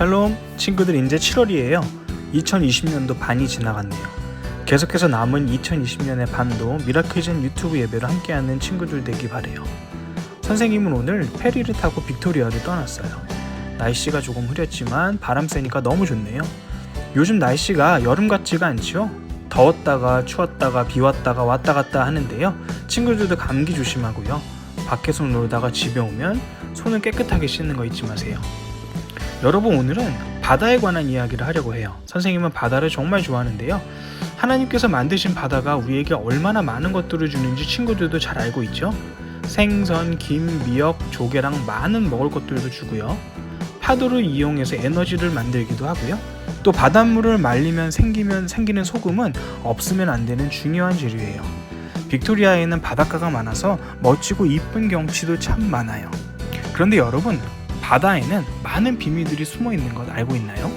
샬롬 친구들, 이제 7월이에요. 2020년도 반이 지나갔네요. 계속해서 남은 2020년의 반도 미라클젠 유튜브 예배로 함께하는 친구들 되기 바래요. 선생님은 오늘 페리를 타고 빅토리아를 떠났어요. 날씨가 조금 흐렸지만 바람 쐬니까 너무 좋네요. 요즘 날씨가 여름 같지가 않죠? 더웠다가 추웠다가 비 왔다가 왔다 갔다 하는데요. 친구들도 감기 조심하고요. 밖에서 놀다가 집에 오면 손을 깨끗하게 씻는 거 잊지 마세요. 여러분, 오늘은 바다에 관한 이야기를 하려고 해요. 선생님은 바다를 정말 좋아하는데요. 하나님께서 만드신 바다가 우리에게 얼마나 많은 것들을 주는지 친구들도 잘 알고 있죠. 생선, 김, 미역, 조개랑 많은 먹을 것들도 주고요. 파도를 이용해서 에너지를 만들기도 하고요. 또 바닷물을 말리면 생기는 소금은 없으면 안 되는 중요한 재료예요. 빅토리아에는 바닷가가 많아서 멋지고 이쁜 경치도 참 많아요. 그런데 여러분, 바다에는 많은 비밀들이 숨어 있는 것 알고 있나요?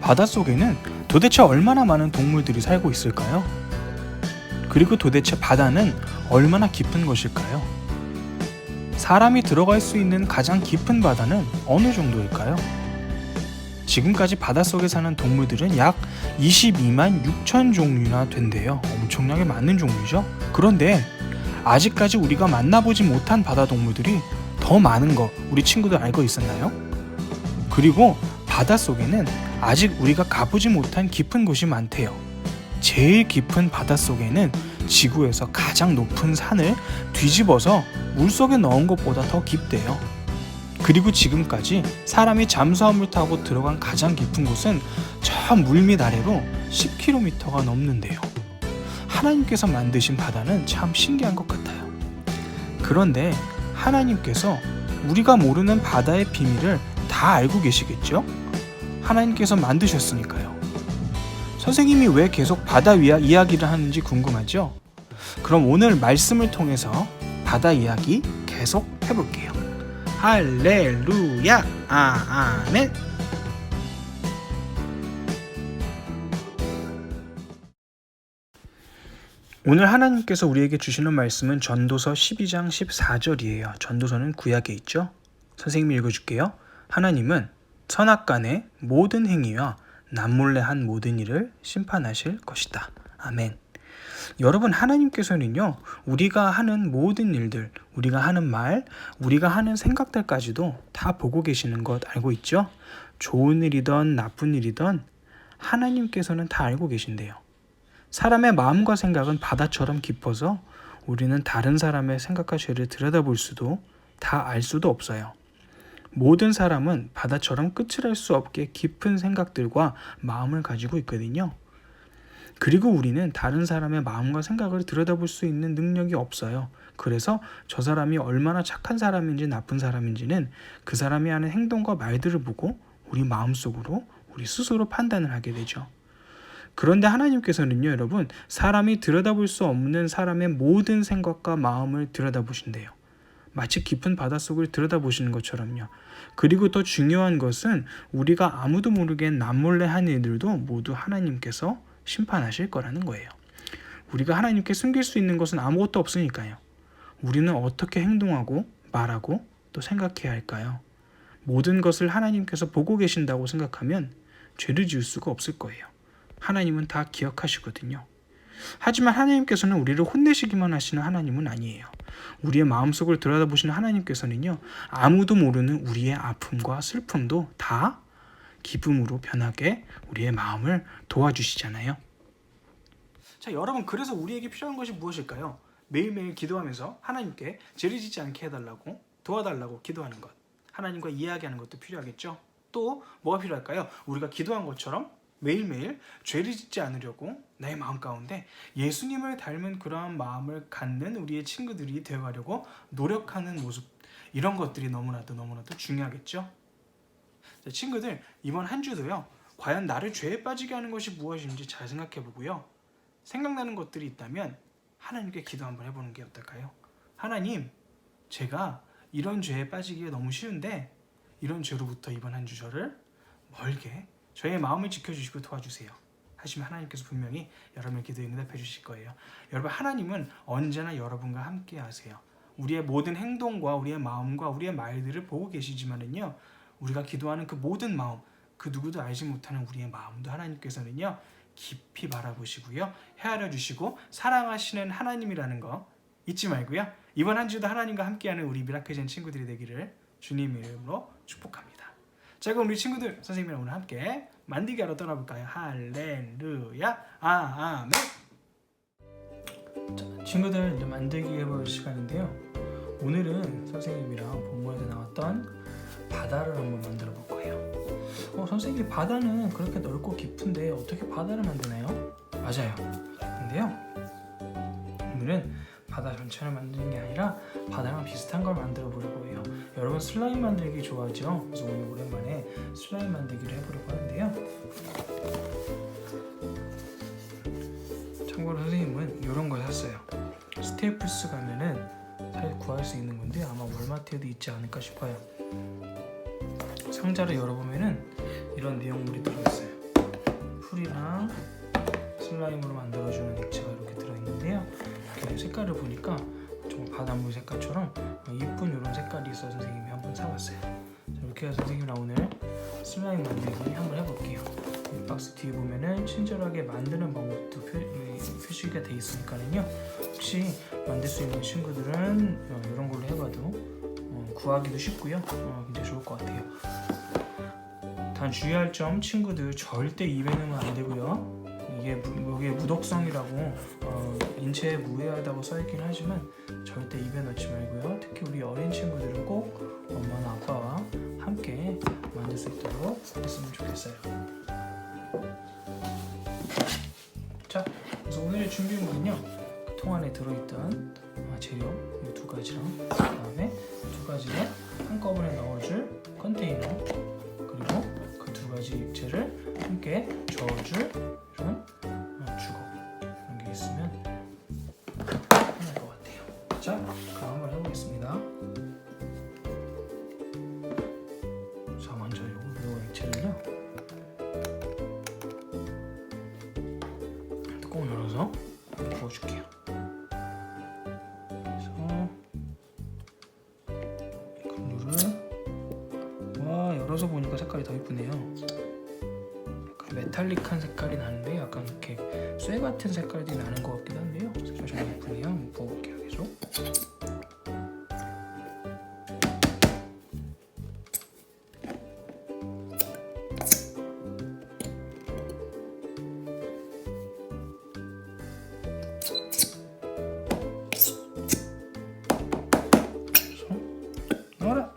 바닷속에는 도대체 얼마나 많은 동물들이 살고 있을까요? 그리고 도대체 바다는 얼마나 깊은 것일까요? 사람이 들어갈 수 있는 가장 깊은 바다는 어느 정도일까요? 지금까지 바닷속에 사는 동물들은 약 22만 6천 종류나 된대요. 엄청나게 많은 종류죠. 그런데 아직까지 우리가 만나보지 못한 바다 동물들이 더 많은 거 우리 친구들 알고 있었나요? 그리고 바닷속에는 아직 우리가 가보지 못한 깊은 곳이 많대요. 제일 깊은 바닷속에는 지구에서 가장 높은 산을 뒤집어서 물속에 넣은 것보다 더 깊대요. 그리고 지금까지 사람이 잠수함을 타고 들어간 가장 깊은 곳은 저 물밑 아래로 10km가 넘는데요. 하나님께서 만드신 바다는 참 신기한 것 같아요. 그런데 하나님께서 우리가 모르는 바다의 비밀을 다 알고 계시겠죠? 하나님께서 만드셨으니까요. 선생님이 왜 계속 바다 이야기를 하는지 궁금하죠? 그럼 오늘 말씀을 통해서 바다 이야기 계속 해볼게요. 할렐루야, 아멘. 오늘 하나님께서 우리에게 주시는 말씀은 전도서 12장 14절이에요. 전도서는 구약에 있죠. 선생님이 읽어줄게요. 하나님은 선악간의 모든 행위와 남몰래 한 모든 일을 심판하실 것이다. 아멘. 여러분, 하나님께서는요, 우리가 하는 모든 일들, 우리가 하는 말, 우리가 하는 생각들까지도 다 보고 계시는 것 알고 있죠? 좋은 일이든 나쁜 일이든 하나님께서는 다 알고 계신대요. 사람의 마음과 생각은 바다처럼 깊어서 우리는 다른 사람의 생각과 죄를 들여다볼 수도 다 알 수도 없어요. 모든 사람은 바다처럼 끝을 알 수 없게 깊은 생각들과 마음을 가지고 있거든요. 그리고 우리는 다른 사람의 마음과 생각을 들여다볼 수 있는 능력이 없어요. 그래서 저 사람이 얼마나 착한 사람인지 나쁜 사람인지는 그 사람이 하는 행동과 말들을 보고 우리 마음속으로 우리 스스로 판단을 하게 되죠. 그런데 하나님께서는요, 여러분, 사람이 들여다볼 수 없는 사람의 모든 생각과 마음을 들여다보신대요. 마치 깊은 바닷속을 들여다보시는 것처럼요. 그리고 더 중요한 것은 우리가 아무도 모르게 남몰래 한 일들도 모두 하나님께서 심판하실 거라는 거예요. 우리가 하나님께 숨길 수 있는 것은 아무것도 없으니까요. 우리는 어떻게 행동하고 말하고 또 생각해야 할까요? 모든 것을 하나님께서 보고 계신다고 생각하면 죄를 지을 수가 없을 거예요. 하나님은 다 기억하시거든요. 하지만 하나님께서는 우리를 혼내시기만 하시는 하나님은 아니에요. 우리의 마음속을 들여다보시는 하나님께서는요, 아무도 모르는 우리의 아픔과 슬픔도 다 기쁨으로 변하게 우리의 마음을 도와주시잖아요. 자, 여러분, 그래서 우리에게 필요한 것이 무엇일까요? 매일매일 기도하면서 하나님께 죄를 짓지 않게 해달라고, 도와달라고 기도하는 것, 하나님과 이야기하는 것도 필요하겠죠. 또 뭐가 필요할까요? 우리가 기도한 것처럼 매일매일 죄를 짓지 않으려고 내 마음 가운데 예수님을 닮은 그러한 마음을 갖는 우리의 친구들이 되어가려고 노력하는 모습, 이런 것들이 너무나도 중요하겠죠. 자, 친구들, 이번 한 주도요, 과연 나를 죄에 빠지게 하는 것이 무엇인지 잘 생각해 보고요, 생각나는 것들이 있다면 하나님께 기도 한번 해보는 게 어떨까요? 하나님, 제가 이런 죄에 빠지기가 너무 쉬운데 이런 죄로부터 이번 한 주 저를 멀게, 저의 마음을 지켜주시고 도와주세요 하시면 하나님께서 분명히 여러분의 기도에 응답해 주실 거예요. 여러분, 하나님은 언제나 여러분과 함께 하세요. 우리의 모든 행동과 우리의 마음과 우리의 말들을 보고 계시지만은요, 우리가 기도하는 그 모든 마음, 그 누구도 알지 못하는 우리의 마음도 하나님께서는요 깊이 바라보시고요, 헤아려 주시고 사랑하시는 하나님이라는 거 잊지 말고요. 이번 한 주도 하나님과 함께하는 우리 미라클젠 친구들이 되기를 주님 이름으로 축복합니다. 자, 그럼 우리 친구들 선생님이랑 오늘 함께 만들기 하러 떠나볼까요? 할렐루야, 아멘. 자, 친구들 이제 만들기 해볼 시간인데요. 오늘은 선생님이랑 본문에서 나왔던 바다를 한번 만들어 볼 거예요. 선생님, 바다는 그렇게 넓고 깊은데 어떻게 바다를 만드나요? 맞아요. 근데요, 오늘은 바다 전체를 만드는 게 아니라 바다랑 비슷한 걸 만들어 보려고 해요. 여러분 슬라임 만들기 좋아하죠? 그래서 오늘 오랜만에 슬라임 만들기를 해보려고 하는데요. 참고로 선생님은 이런 걸 샀어요. 스테이플스 가면은 잘 구할 수 있는 건데 아마 월마트에도 있지 않을까 싶어요. 상자를 열어보면은 이런 내용물이 들어있어요. 풀이랑 슬라임으로 만들어주는 액체가 이렇게 들어있는데요. 이렇게 색깔을 보니까 정말 바닷물 색깔처럼 이쁜 이런 색깔이 있어서 선생님이 한번 사봤어요. 자, 이렇게 해서 선생님이랑 오늘 슬라임 만들기 한번 해볼게요. 이 박스 뒤에 보면은 친절하게 만드는 방법도 표시가 돼 있으니까는요, 혹시 만들 수 있는 친구들은 이런 걸로 해봐도 구하기도 쉽고요, 굉장히 좋을 것 같아요. 단 주의할 점, 친구들 절대 입에 넣으면 안 되고요. 이게 여기에 무독성이라고 인체에 무해하다고 써있긴 하지만 절대 입에 넣지 말고요. 특히 우리 어린 친구들은 꼭 엄마나 아빠와 함께 만들 수 있도록 했으면 좋겠어요. 자, 그래서 오늘의 준비물은요, 그 통 안에 들어있던 재료 이 두 가지랑 그 다음에 두 가지를 한꺼번에 넣어줄 컨테이너, 그리고 그 두 가지 액체를 함께 저어줄 이런 주걱, 이런 게 있으면 편할 것 같아요. 자, 그럼 한번 해보겠습니다. 자, 먼저 요 액체를요 뚜껑을 열어서 부어줄게요. 열어서 보니까 색깔이 더 이쁘네요. 약간 메탈릭한 색깔이 나는데 약간 이렇게 쇠 같은 색깔이 나는 것 같기도 한데요. 색깔 정말 이쁘네요. 한번 부어볼게요. 계속. 넣어라.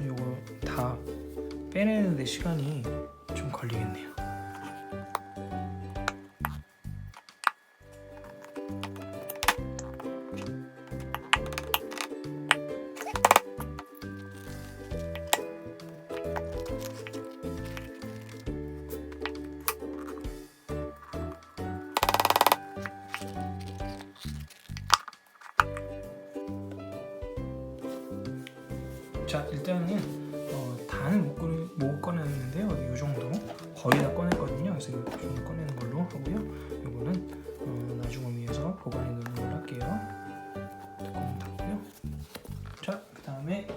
요거 다 빼내는데 시간이 좀 걸리겠네요. 자, 일단은 다는 못 꺼냈는데요. 이 정도 거의 다 꺼냈거든요. 그래서 이 정도 꺼내는 걸로 하고요. 이거는 나중을 위해서 보관해 놓는 걸로 할게요. 뚜껑 닫고요. 자, 그 다음에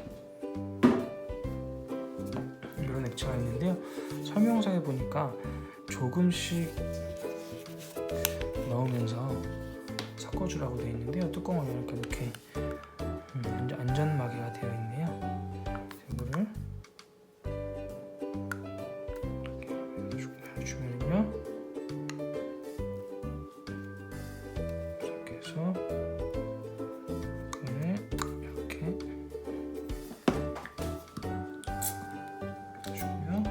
이런 액체가 있는데요. 설명서에 보니까 조금씩 넣으면서 섞어주라고 되어 있는데요. 뚜껑을 이렇게 안전마개가 되어 있네요. 이거를 이렇게 해주면요, 이렇게 해서 이렇게 해주고요.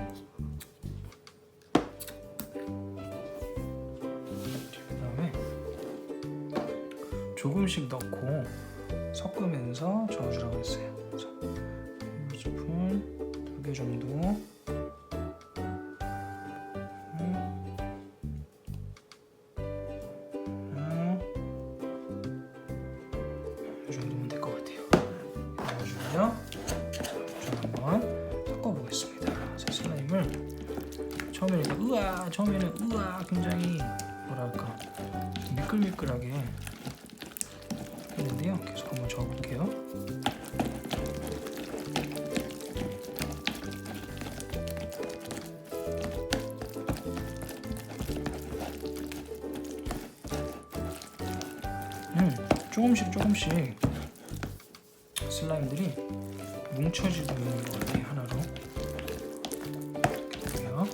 그 다음에 조금씩 넣고 섞으면서 저어주라고 했어요. 그래서 1스푼 2개 정도, 이 정도면 될 것 같아요. 한번 섞어보겠습니다. 그래서 슬라임을 처음에는 굉장히 뭐랄까 미끌미끌하게 했는데요. 계속 한번 저어볼게요. 조금씩 슬라임들이 뭉쳐지고 있는 것 같아요. 하나로. 볼게요.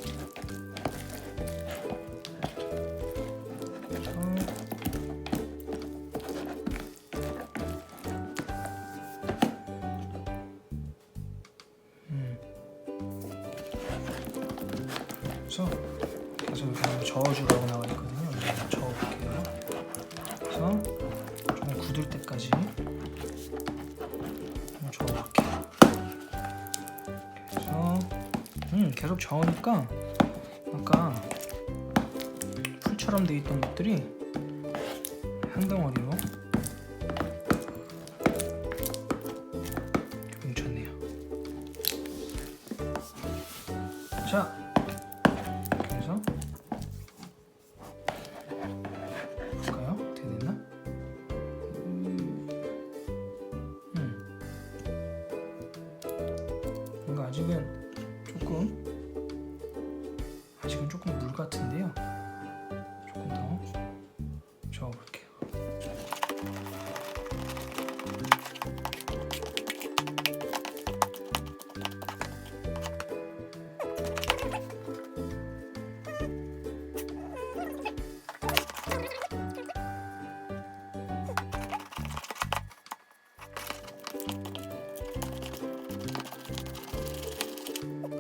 그래서 계속 이렇게 저어주라고 나와 있거든요. 이제 저어볼게요. 그래서 조금 굳을 때까지 저어볼게요. 그래서 계속 저으니까 아까 풀처럼 돼 있던 것들이 한 덩어리로 뭉쳤네요. 자, 그래서 볼까요? 어떻게 됐나? 뭔가 아직은 조금 물 같은데요. 조금 더 저어볼게요.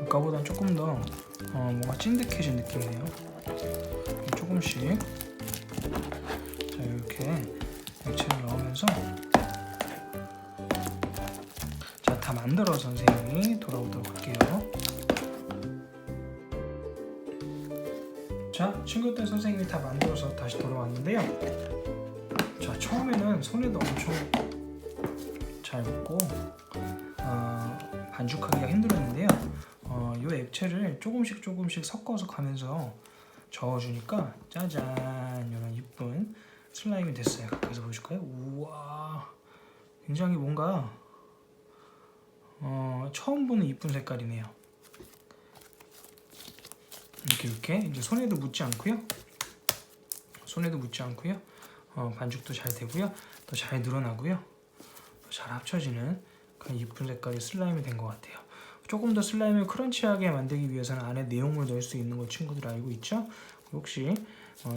아까보단 조금 더 뭔가 찐득해진 느낌이네요. 조금씩 자, 이렇게 액체를 넣으면서 자, 다 만들어 선생님이 돌아오도록 할게요. 자, 친구들 선생님이 다 만들어서 다시 돌아왔는데요. 자, 처음에는 손에도 엄청 잘 붙고 반죽하기가 힘들었는데요. 이 액체를 조금씩 섞어서 가면서 저어주니까 짜잔, 이런 이쁜 슬라임이 됐어요. 가까이서 보여줄까요? 우와, 굉장히 뭔가 처음 보는 이쁜 색깔이네요. 이렇게 이제 손에도 묻지 않고요. 반죽도 잘 되고요. 또 잘 늘어나고요. 또 잘 합쳐지는 그런 이쁜 색깔의 슬라임이 된 것 같아요. 조금 더 슬라임을 크런치하게 만들기 위해서는 안에 내용물 넣을 수 있는 거 친구들 알고 있죠? 혹시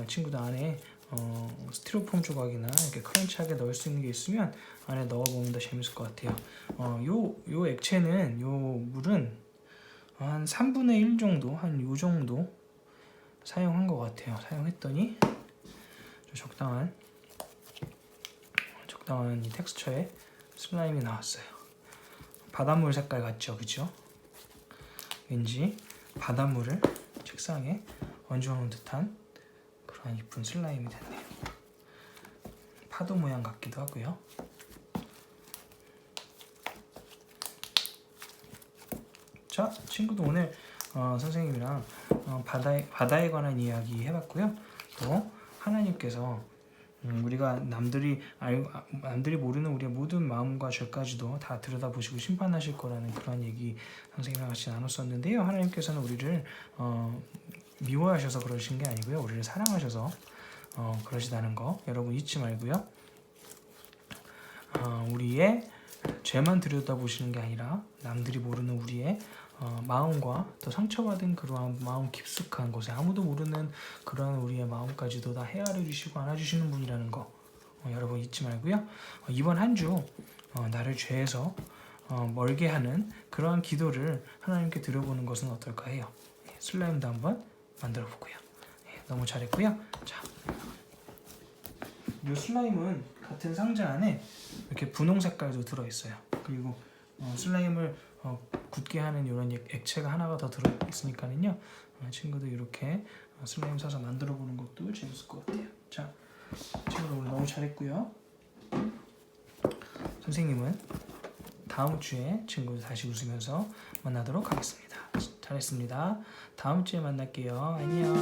친구들 안에 스티로폼 조각이나 이렇게 크런치하게 넣을 수 있는 게 있으면 안에 넣어보면 더 재밌을 것 같아요. 요 액체는, 요 물은 한 3분의 1 정도, 한 요 정도 사용한 것 같아요. 사용했더니 적당한 이 텍스처의 슬라임이 나왔어요. 바닷물 색깔 같죠, 그죠? 왠지 바닷물을 책상에 얹어놓은 듯한 그런 이쁜 슬라임이 됐네요. 파도 모양 같기도 하고요. 자, 친구도 오늘 선생님이랑 바다에 관한 이야기 해봤고요. 또 하나님께서 우리가 남들이 모르는 우리의 모든 마음과 죄까지도 다 들여다보시고 심판하실 거라는 그런 얘기 선생님과 같이 나눴었는데요. 하나님께서는 우리를 미워하셔서 그러신 게 아니고요. 우리를 사랑하셔서 그러시다는 거 여러분 잊지 말고요. 우리의 죄만 들여다보시는 게 아니라 남들이 모르는 우리의 마음과 또 상처받은 그러한 마음 깊숙한 곳에 아무도 모르는 그러한 우리의 마음까지도 다 헤아려 주시고 안아주시는 분이라는 거 여러분 잊지 말고요. 이번 한 주 나를 죄에서 멀게 하는 그러한 기도를 하나님께 드려보는 것은 어떨까 해요. 슬라임도 한번 만들어 보고요. 너무 잘했고요. 자, 이 슬라임은 같은 상자 안에 이렇게 분홍 색깔도 들어있어요. 그리고 슬라임을 굳게 하는 이런 액체가 하나가 더 들어있으니까는요. 친구들 이렇게 슬라임 사서 만들어 보는 것도 재밌을 것 같아요. 자, 친구들 오늘 너무 잘했고요. 선생님은 다음 주에 친구들 다시 웃으면서 만나도록 하겠습니다. 잘했습니다. 다음 주에 만날게요. 안녕.